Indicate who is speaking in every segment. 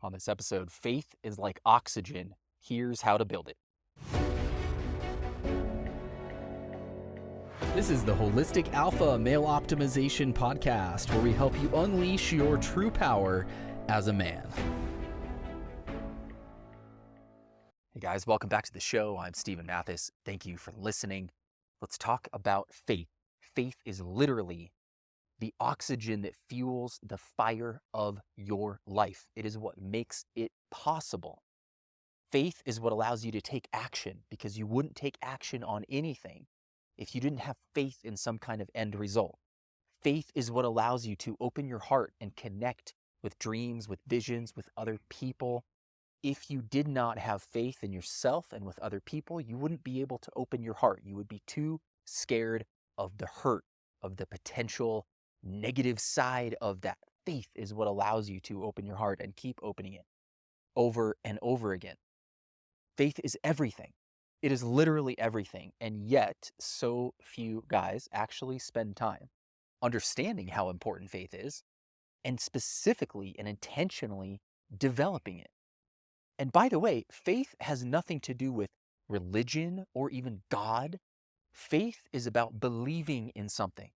Speaker 1: On this episode, faith is like oxygen. Here's how to build it. This is the Holistic Alpha Male Optimization Podcast, where we help you unleash your true power as a man. Hey guys, welcome back to the show. I'm Stephen Mathis. Thank you for listening. Let's talk about faith. Faith is literally the oxygen that fuels the fire of your life. It is what makes it possible. Faith is what allows you to take action, because you wouldn't take action on anything if you didn't have faith in some kind of end result. Faith is what allows you to open your heart and connect with dreams, with visions, with other people. If you did not have faith in yourself and with other people, you wouldn't be able to open your heart. You would be too scared of the hurt, of the potential negative side of that. Faith is what allows you to open your heart and keep opening it over and over again. Faith is everything. It is literally everything. And yet, so few guys actually spend time understanding how important faith is, and specifically and intentionally developing it. And by the way, faith has nothing to do with religion or even God. Faith is about believing in something.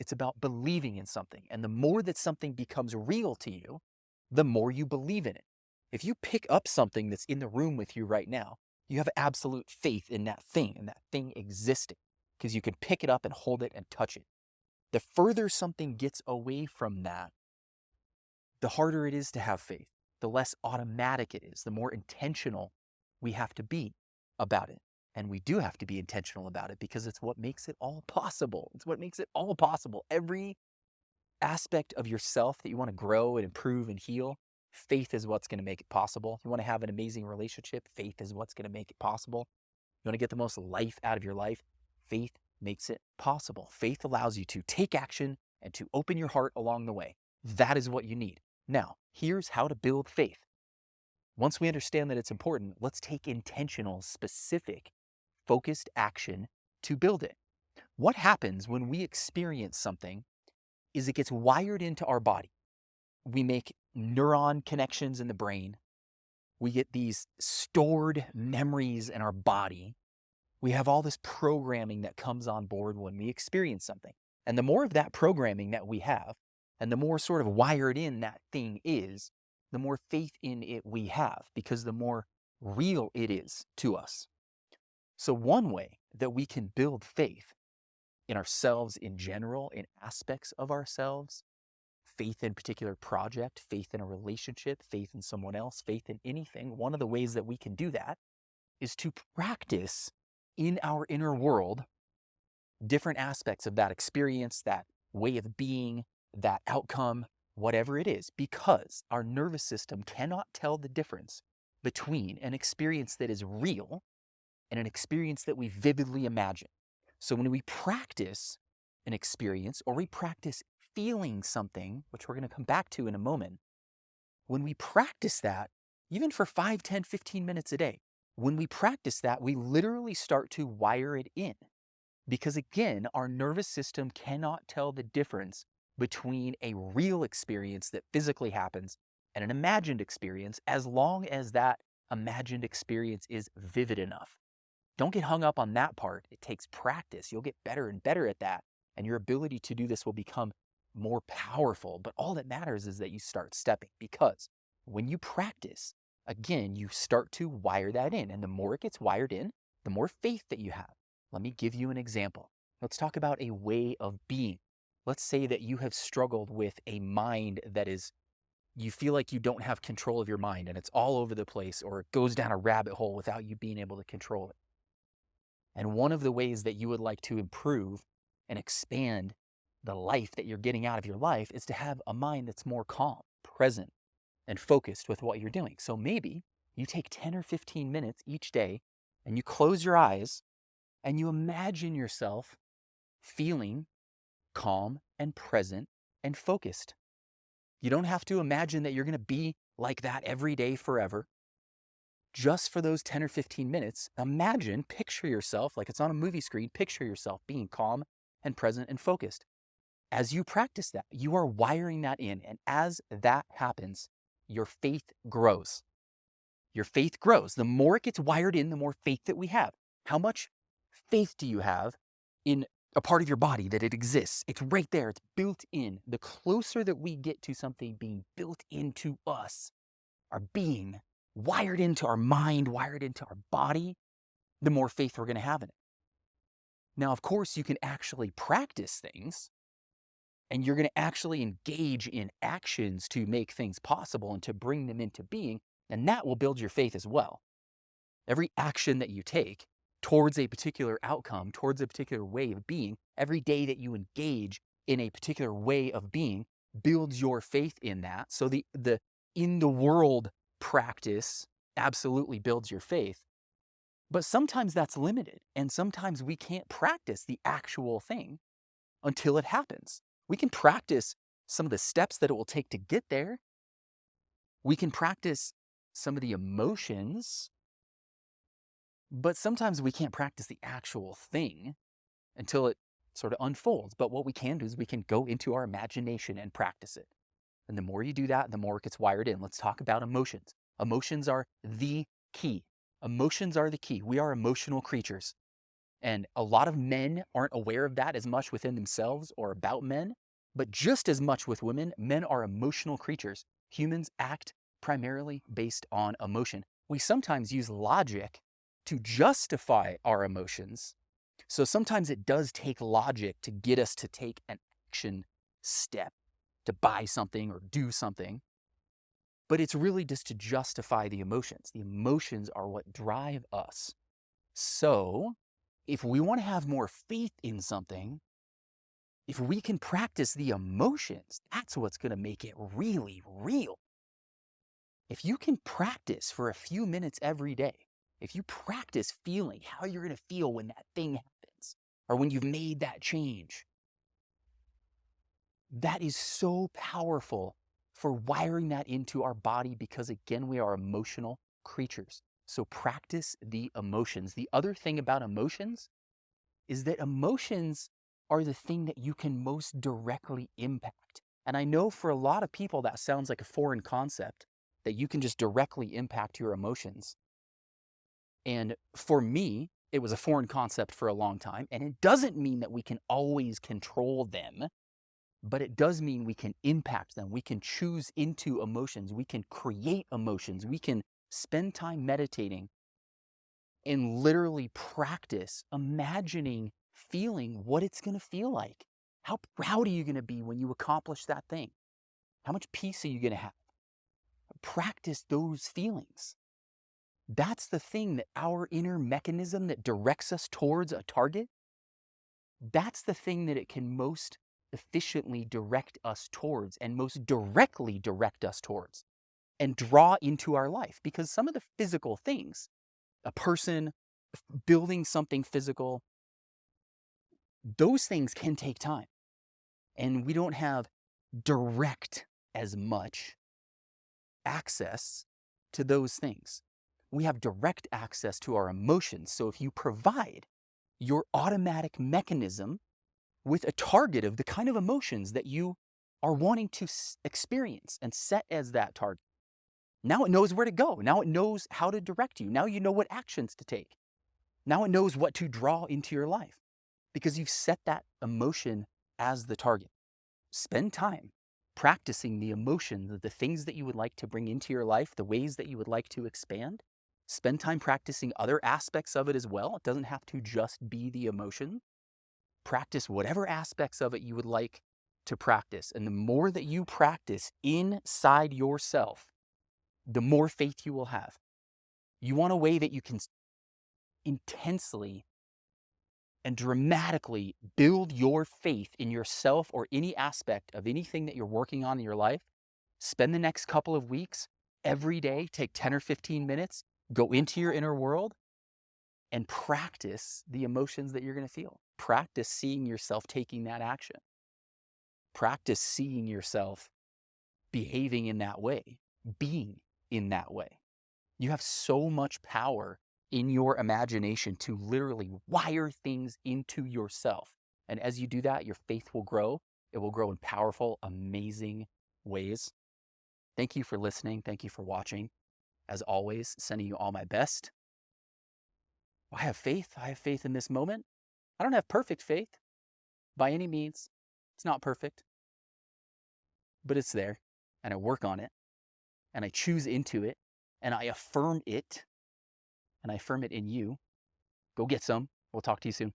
Speaker 1: It's about believing in something. And the more that something becomes real to you, the more you believe in it. If you pick up something that's in the room with you right now, you have absolute faith in that thing and that thing existing, because you can pick it up and hold it and touch it. The further something gets away from that, the harder it is to have faith, the less automatic it is, the more intentional we have to be about it. And we do have to be intentional about it, because it's what makes it all possible. It's what makes it all possible. Every aspect of yourself that you want to grow and improve and heal, faith is what's going to make it possible. You want to have an amazing relationship, faith is what's going to make it possible. You want to get the most life out of your life, faith makes it possible. Faith allows you to take action and to open your heart along the way. That is what you need. Now, here's how to build faith. Once we understand that it's important, let's take intentional, specific, focused action to build it. What happens when we experience something is it gets wired into our body. We make neuron connections in the brain. We get these stored memories in our body. We have all this programming that comes on board when we experience something. And the more of that programming that we have, and the more sort of wired in that thing is, the more faith in it we have, because the more real it is to us. So one way that we can build faith in ourselves in general, in aspects of ourselves, faith in a particular project, faith in a relationship, faith in someone else, faith in anything, one of the ways that we can do that is to practice in our inner world different aspects of that experience, that way of being, that outcome, whatever it is, because our nervous system cannot tell the difference between an experience that is real and an experience that we vividly imagine. So when we practice an experience, or we practice feeling something, which we're going to come back to in a moment, when we practice that, even for 5, 10, 15 minutes a day, when we practice that, we literally start to wire it in. Because again, our nervous system cannot tell the difference between a real experience that physically happens and an imagined experience, as long as that imagined experience is vivid enough. Don't get hung up on that part. It takes practice. You'll get better and better at that, and your ability to do this will become more powerful. But all that matters is that you start stepping, because when you practice, again, you start to wire that in. And the more it gets wired in, the more faith that you have. Let me give you an example. Let's talk about a way of being. Let's say that you have struggled with a mind that is, you feel like you don't have control of your mind and it's all over the place, or it goes down a rabbit hole without you being able to control it. And one of the ways that you would like to improve and expand the life that you're getting out of your life is to have a mind that's more calm, present, and focused with what you're doing. So maybe you take 10 or 15 minutes each day and you close your eyes and you imagine yourself feeling calm and present and focused. You don't have to imagine that you're going to be like that every day forever. Just for those 10 or 15 minutes, imagine, picture yourself like it's on a movie screen, picture yourself being calm and present and focused. As you practice that, you are wiring that in. And as that happens, your faith grows. Your faith grows. The more it gets wired in, the more faith that we have. How much faith do you have in a part of your body that it exists? It's right there. It's built in. The closer that we get to something being built into us, our being, wired into our mind, wired into our body, the more faith we're going to have in it. Now, of course, you can actually practice things, and you're going to actually engage in actions to make things possible and to bring them into being, and that will build your faith as well. Every action that you take towards a particular outcome, towards a particular way of being, every day that you engage in a particular way of being builds your faith in that. So the in the world practice absolutely builds your faith. But sometimes that's limited, and sometimes we can't practice the actual thing until it happens. We can practice some of the steps that it will take to get there. We can practice some of the emotions, but sometimes we can't practice the actual thing until it sort of unfolds. But what we can do is we can go into our imagination and practice it. And the more you do that, the more it gets wired in. Let's talk about emotions. Emotions are the key. Emotions are the key. We are emotional creatures. And a lot of men aren't aware of that as much within themselves or about men, but just as much with women, men are emotional creatures. Humans act primarily based on emotion. We sometimes use logic to justify our emotions. So sometimes it does take logic to get us to take an action step, to buy something or do something. But it's really just to justify the emotions. The emotions are what drive us. So if we want to have more faith in something, if we can practice the emotions, that's what's going to make it really real. If you can practice for a few minutes every day, if you practice feeling how you're going to feel when that thing happens or when you've made that change, that is so powerful for wiring that into our body because, again, we are emotional creatures. So practice the emotions. The other thing about emotions is that emotions are the thing that you can most directly impact. And I know for a lot of people that sounds like a foreign concept, that you can just directly impact your emotions. And for me, it was a foreign concept for a long time. And it doesn't mean that we can always control them, but it does mean we can impact them. We can choose into emotions. We can create emotions. We can spend time meditating and literally practice imagining feeling what it's going to feel like. How proud are you going to be when you accomplish that thing? How much peace are you going to have? Practice those feelings. That's the thing, that our inner mechanism that directs us towards a target, that's the thing that it can most efficiently direct us towards and most directly direct us towards and draw into our life. Because some of the physical things, a person, building something physical, those things can take time. And we don't have direct as much access to those things. We have direct access to our emotions. So if you provide your automatic mechanism with a target of the kind of emotions that you are wanting to experience and set as that target, now it knows where to go. Now it knows how to direct you. Now you know what actions to take. Now it knows what to draw into your life because you've set that emotion as the target. Spend time practicing the emotions, the things that you would like to bring into your life, the ways that you would like to expand. Spend time practicing other aspects of it as well. It doesn't have to just be the emotion. Practice whatever aspects of it you would like to practice. And the more that you practice inside yourself, the more faith you will have. You want a way that you can intensely and dramatically build your faith in yourself or any aspect of anything that you're working on in your life. Spend the next couple of weeks every day, take 10 or 15 minutes, go into your inner world and practice the emotions that you're going to feel. Practice seeing yourself taking that action. Practice seeing yourself behaving in that way, being in that way. You have so much power in your imagination to literally wire things into yourself. And as you do that, your faith will grow. It will grow in powerful, amazing ways. Thank you for listening. Thank you for watching. As always, sending you all my best. I have faith. I have faith in this moment. I don't have perfect faith by any means. It's not perfect, but it's there, and I work on it, and I choose into it, and I affirm it, and I affirm it in you. Go get some. We'll talk to you soon.